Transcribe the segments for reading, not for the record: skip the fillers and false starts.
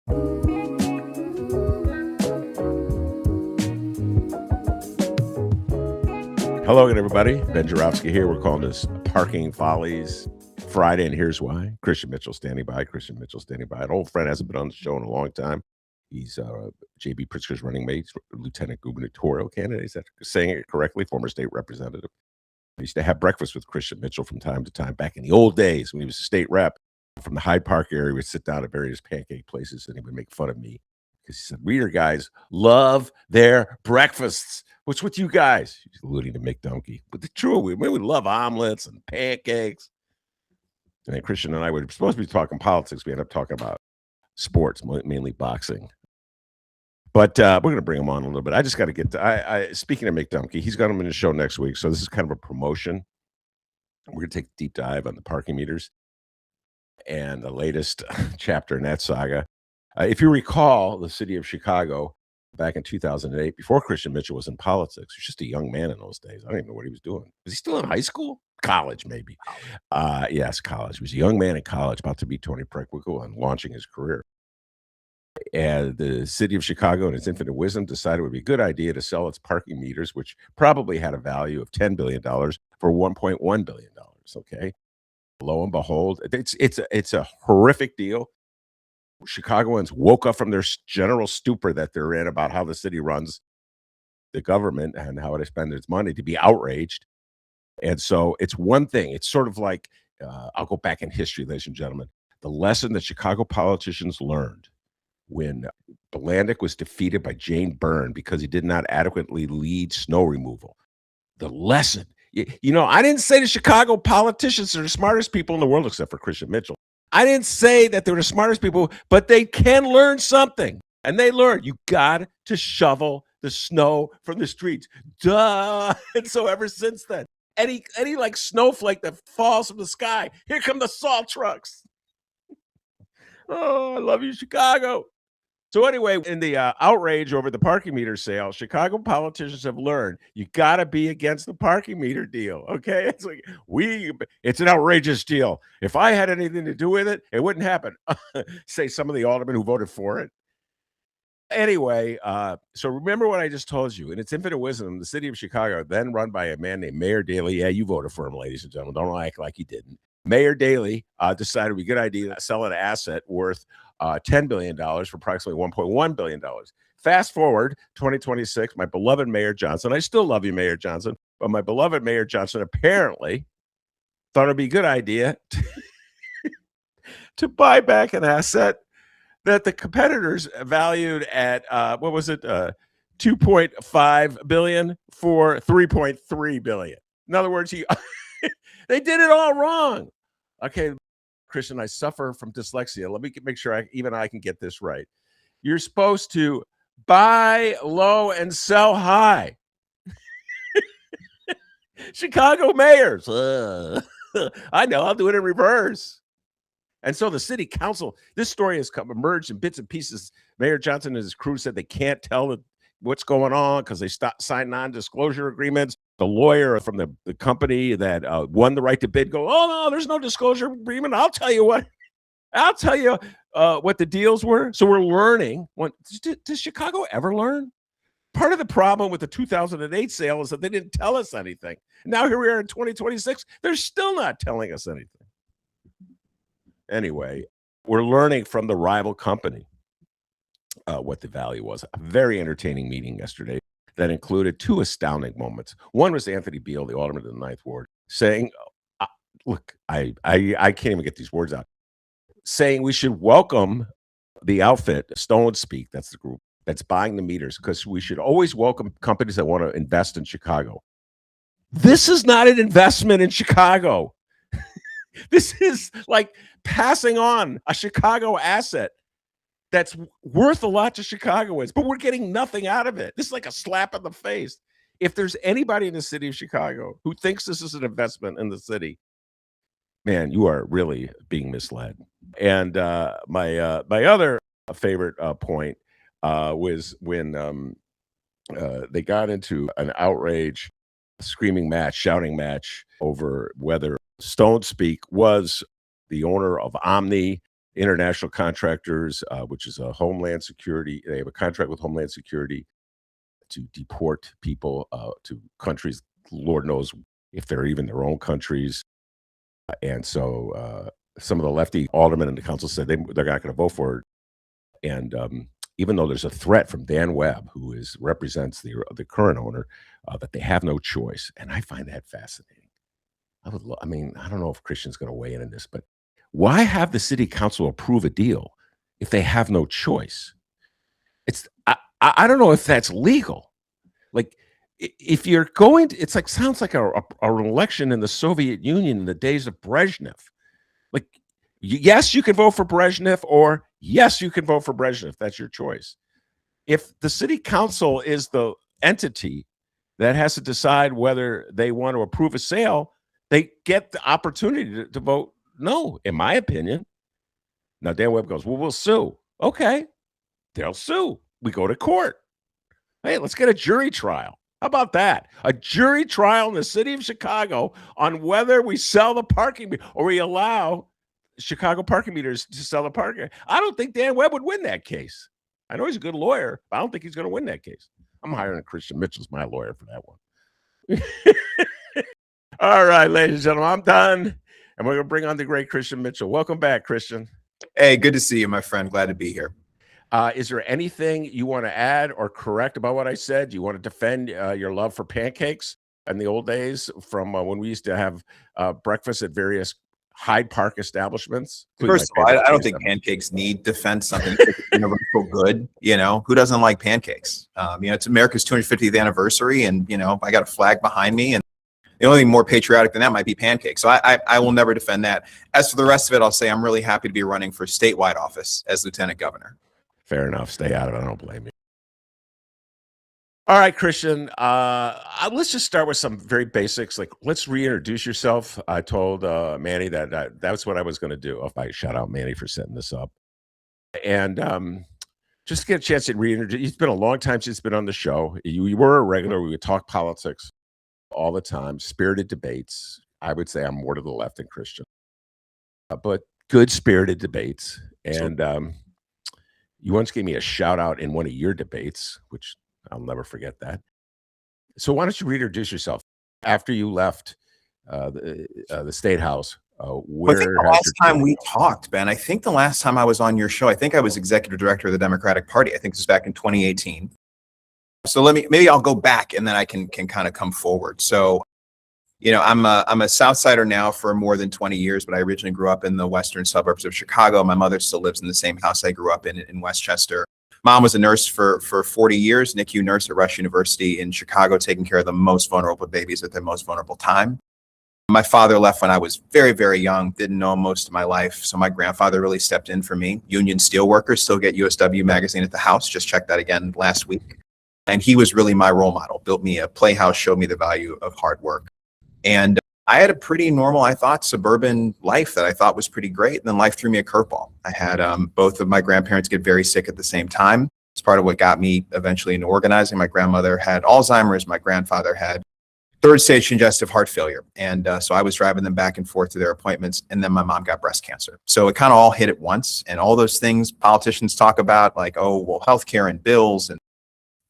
Hello again, everybody. Ben Jarofsky here. We're calling this Parking Follies Friday, and here's why. Christian Mitchell standing by. An old friend, hasn't been on the show in a long time. He's J.B. Pritzker's running mate, lieutenant gubernatorial candidate. Is that saying it correctly? Former state representative. I used to have breakfast with Christian Mitchell from time to time back in the old days when he was a state rep. From the Hyde Park area, we'd sit down at various pancake places, and he would make fun of me because he said, "Reader guys love their breakfasts. What's with you guys?" He's alluding to Mick Donkey. But the truth, we love omelets and pancakes. And then Christian and I were supposed to be talking politics. We ended up talking about sports, mainly boxing. But we're going to bring him on a little bit. I just got to get to, speaking of Mick Donkey, he's got him in the show next week. So this is kind of a promotion. We're going to take a deep dive on the parking meters and the latest chapter in that saga. If you recall, the city of Chicago back in 2008, before Christian Mitchell was in politics, he was just a young man in those days. I don't even know what he was doing. Was he still in high school? College, maybe. Yes, college. He was a young man in college, about to be Tony Preckwinkle and launching his career. And the city of Chicago, in its infinite wisdom, decided it would be a good idea to sell its parking meters, which probably had a value of $10 billion for $1.1 billion. Okay. Lo and behold, it's a horrific deal. Chicagoans woke up from their general stupor that they're in about how the city runs the government and how it spends its money to be outraged. And so it's one thing. It's sort of like, I'll go back in history, ladies and gentlemen. The lesson that Chicago politicians learned when Blandick was defeated by Jane Byrne because he did not adequately lead snow removal. The lesson. You know, I didn't say the Chicago politicians are the smartest people in the world except for Christian Mitchell. I didn't say that they're the smartest people, but they can learn something. And they learned you got to shovel the snow from the streets. Duh. And so ever since then, any like snowflake that falls from the sky, here come the salt trucks. Oh, I love you, Chicago. So anyway, in the outrage over the parking meter sale, Chicago politicians have learned you got to be against the parking meter deal. Okay, it's like it's an outrageous deal. If I had anything to do with it, it wouldn't happen. Say some of the aldermen who voted for it. Anyway, so remember what I just told you. In its infinite wisdom, the city of Chicago, then run by a man named Mayor Daley. Yeah, you voted for him, ladies and gentlemen. Don't act like you didn't. Mayor Daley decided it would be a good idea to sell an asset worth $10 billion for approximately $1.1 billion. Fast forward 2026, my beloved Mayor Johnson, I still love you, Mayor Johnson, but my beloved Mayor Johnson apparently thought it'd be a good idea to buy back an asset that the competitors valued at, what was it, 2.5 billion for 3.3 billion. In other words, they did it all wrong. Okay, Christian, I suffer from dyslexia. Let me make sure I can get this right. You're supposed to buy low and sell high. Chicago mayors. I know, I'll do it in reverse. And so the city council, this story has emerged in bits and pieces. Mayor Johnson and his crew said they can't tell what's going on because they signed non-disclosure agreements. The lawyer from the company that won the right to bid go, "Oh, no, there's no disclosure agreement. I'll tell you what the deals were." So we're learning. Does Chicago ever learn? Part of the problem with the 2008 sale is that they didn't tell us anything. Now here we are in 2026. They're still not telling us anything. Anyway, we're learning from the rival company what the value was. A very entertaining meeting yesterday that included two astounding moments. One was Anthony Beale, the alderman of the Ninth Ward, saying, look, I can't even get these words out, saying we should welcome the outfit, Stone Speak, that's the group that's buying the meters, because we should always welcome companies that want to invest in Chicago. This is not an investment in Chicago. This is like passing on a Chicago asset that's worth a lot to Chicagoans, but we're getting nothing out of it. This is like a slap in the face. If there's anybody in the city of Chicago who thinks this is an investment in the city, man, you are really being misled. And my other favorite point was when they got into an outrage, screaming match, shouting match over whether Stone Speak was the owner of Omni international contractors, which is a Homeland Security. They have a contract with Homeland Security to deport people to countries, Lord knows if they're even their own countries. And so some of the lefty aldermen in the council said they're not going to vote for it. And even though there's a threat from Dan Webb, who represents the current owner, that they have no choice. And I find that fascinating. I mean, I don't know if Christian's going to weigh in on this, but why have the city council approve a deal if they have no choice? I don't know if that's legal. Like, if you're going to, it's like sounds like an election in the Soviet Union in the days of Brezhnev. Like, yes, you can vote for Brezhnev, or yes, you can vote for Brezhnev. That's your choice. If the city council is the entity that has to decide whether they want to approve a sale, they get the opportunity to vote no, in my opinion. Now, Dan Webb goes, well, we'll sue. Okay, they'll sue. We go to court. Hey, let's get a jury trial. How about that? A jury trial in the city of Chicago on whether we sell the parking or we allow Chicago parking meters to sell the parking. I don't think Dan Webb would win that case. I know he's a good lawyer, but I don't think he's going to win that case. I'm hiring Christian Mitchell as my lawyer for that one. All right, ladies and gentlemen, I'm done. And we're going to bring on the great Christian Mitchell. Welcome back, Christian. Hey, good to see you, my friend. Glad to be here. Is there anything you want to add or correct about what I said? Do you want to defend your love for pancakes in the old days from when we used to have breakfast at various Hyde Park establishments? First of all, I don't think pancakes need defense. Something universal good. Who doesn't like pancakes? It's America's 250th anniversary, and I got a flag behind me, and the only thing more patriotic than that might be pancakes. So I will never defend that. As for the rest of it, I'll say I'm really happy to be running for statewide office as lieutenant governor. Fair enough. Stay out of it. I don't blame you. All right, Christian. Let's just start with some very basics. Like, let's reintroduce yourself. I told Manny that that's what I was going to do. If I shout out Manny for setting this up, and just to get a chance to reintroduce. It's been a long time since you've been on the show. You were a regular. We would talk politics all the time. Spirited debates. I would say I'm more to the left than Christian, but good spirited debates. And you once gave me a shout out in one of your debates, which I'll never forget that. So why don't you reintroduce yourself after you left the State House? I think the last time we talked, Ben, I think the last time I was on your show, I think I was executive director of the Democratic Party. I think this was back in 2018. So maybe I'll go back and then I can kind of come forward. So, I'm a South Sider now for more than 20 years, but I originally grew up in the western suburbs of Chicago. My mother still lives in the same house I grew up in Westchester. Mom was a nurse for 40 years, NICU nurse at Rush University in Chicago, taking care of the most vulnerable babies at their most vulnerable time. My father left when I was very, very young, didn't know him most of my life. So my grandfather really stepped in for me. Union Steelworkers still get USW magazine at the house. Just checked that again last week. And he was really my role model, built me a playhouse, showed me the value of hard work. And I had a pretty normal, I thought, suburban life that I thought was pretty great. And then life threw me a curveball. I had both of my grandparents get very sick at the same time. It's part of what got me eventually into organizing. My grandmother had Alzheimer's. My grandfather had third stage congestive heart failure. And so I was driving them back and forth to their appointments. And then my mom got breast cancer. So it kind of all hit at once. And all those things politicians talk about, like, oh, well, healthcare and bills. And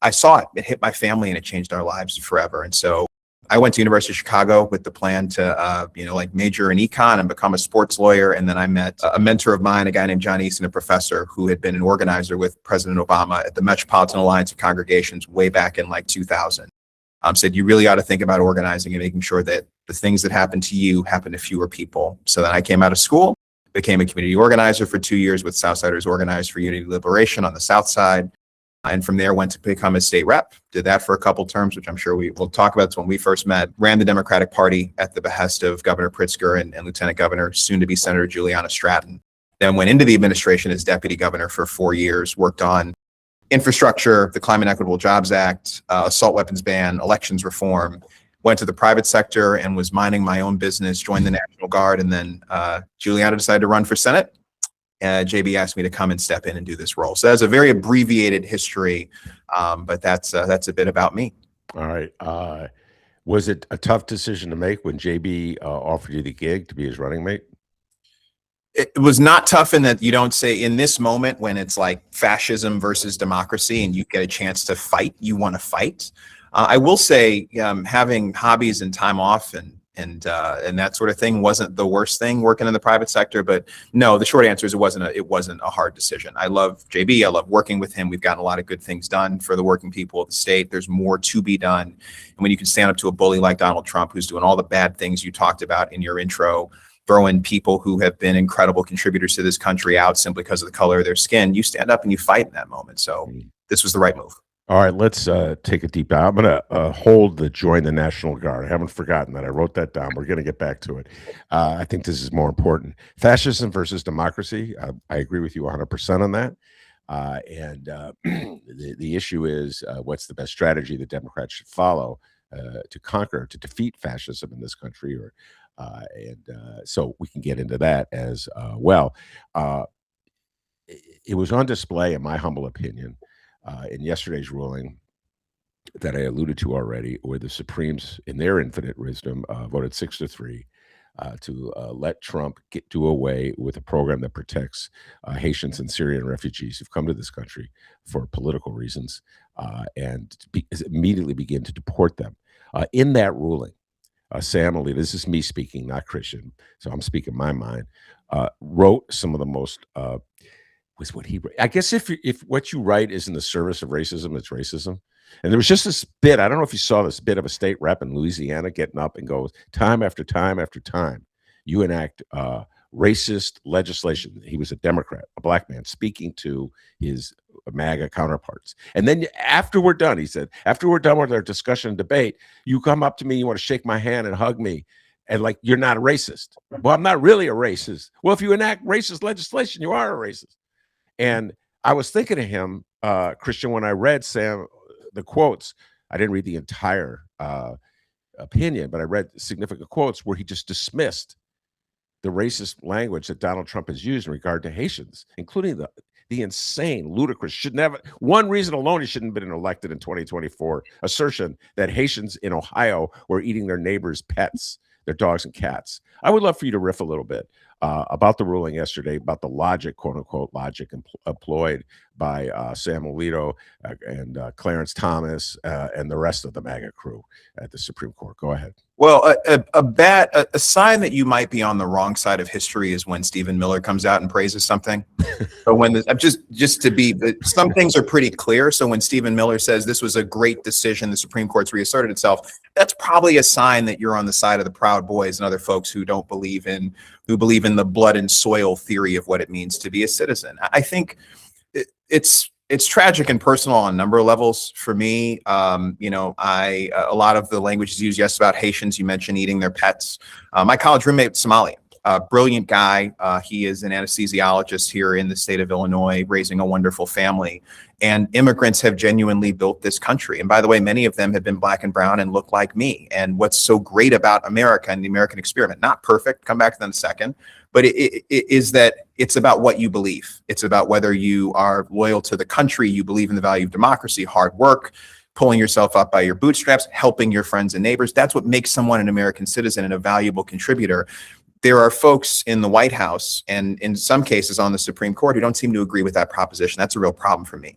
I saw it. It hit my family and it changed our lives forever. And so I went to University of Chicago with the plan to, major in econ and become a sports lawyer. And then I met a mentor of mine, a guy named John Easton, a professor who had been an organizer with President Obama at the Metropolitan Alliance of Congregations way back in 2000. Said, you really ought to think about organizing and making sure that the things that happen to you happen to fewer people. So then I came out of school, became a community organizer for 2 years with Southsiders Organized for Unity Liberation on the South Side. And from there went to become a state rep, did that for a couple terms, which I'm sure we will talk about. It's when we first met, ran the Democratic Party at the behest of Governor Pritzker and Lieutenant Governor, soon to be Senator Juliana Stratton. Then went into the administration as deputy governor for 4 years, worked on infrastructure, the Climate Equitable Jobs Act, assault weapons ban, elections reform, went to the private sector and was minding my own business, joined the National Guard. And then Juliana decided to run for Senate. JB asked me to come and step in and do this role. So that's a very abbreviated history, but that's a bit about me. All right. Was it a tough decision to make when JB offered you the gig to be his running mate? It was not tough in that you don't say in this moment when it's like fascism versus democracy and you get a chance to fight, you want to fight. I will say having hobbies and time off and that sort of thing wasn't the worst thing working in the private sector. But no, the short answer is it wasn't a hard decision. I love JB. I love working with him. We've gotten a lot of good things done for the working people of the state. There's more to be done. And when you can stand up to a bully like Donald Trump, who's doing all the bad things you talked about in your intro, throw in people who have been incredible contributors to this country out simply because of the color of their skin, you stand up and you fight in that moment. So this was the right move. All right, let's take a deep dive. I'm going to hold the join the National Guard. I haven't forgotten that. I wrote that down. We're going to get back to it. I think this is more important. Fascism versus democracy. I agree with you 100% on that. The issue is what's the best strategy the Democrats should follow to defeat fascism in this country, so we can get into that as well. It was on display, in my humble opinion, in yesterday's ruling that I alluded to already, where the Supremes, in their infinite wisdom, voted 6-3 to let Trump do away with a program that protects Haitians and Syrian refugees who've come to this country for political reasons and immediately begin to deport them. In that ruling, Sam Alito, this is me speaking, not Christian, so I'm speaking my mind, wrote some of the most was what he. I guess if what you write is in the service of racism, it's racism. And there was just this bit. I don't know if you saw this bit of a state rep in Louisiana getting up and goes, time after time after time, you enact racist legislation. He was a Democrat, a black man, speaking to his MAGA counterparts. And then after we're done, he said, after we're done with our discussion and debate, you come up to me, you want to shake my hand and hug me. And like, you're not a racist. Well, I'm not really a racist. Well, if you enact racist legislation, you are a racist. And I was thinking of him, Christian, when I read Sam, the quotes. I didn't read the entire opinion, but I read significant quotes where he just dismissed the racist language that Donald Trump has used in regard to Haitians, including the insane, ludicrous, should never, one reason alone he shouldn't have been elected in 2024, assertion that Haitians in Ohio were eating their neighbors' pets, their dogs and cats. I would love for you to riff a little bit about the ruling yesterday, about the logic, quote unquote, logic employed by Sam Alito and Clarence Thomas and the rest of the MAGA crew at the Supreme Court. Go ahead. Well, a sign that you might be on the wrong side of history is when Stephen Miller comes out and praises something. So when just to be, some things are pretty clear. So when Stephen Miller says this was a great decision, the Supreme Court's reasserted itself, that's probably a sign that you're on the side of the Proud Boys and other folks who believe in the blood and soil theory of what it means to be a citizen. I think it's tragic and personal on a number of levels for me. A lot of the language is used, yes, about Haitians. You mentioned eating their pets. My college roommate, Somali, brilliant guy. He is an anesthesiologist here in the state of Illinois, raising a wonderful family. And immigrants have genuinely built this country. And by the way, many of them have been black and brown and look like me. And what's so great about America and the American experiment, not perfect, come back to that in a second, but it is that it's about what you believe. It's about whether you are loyal to the country, you believe in the value of democracy, hard work, pulling yourself up by your bootstraps, helping your friends and neighbors. That's what makes someone an American citizen and a valuable contributor. There are folks in the White House and in some cases on the Supreme Court who don't seem to agree with that proposition. That's a real problem for me.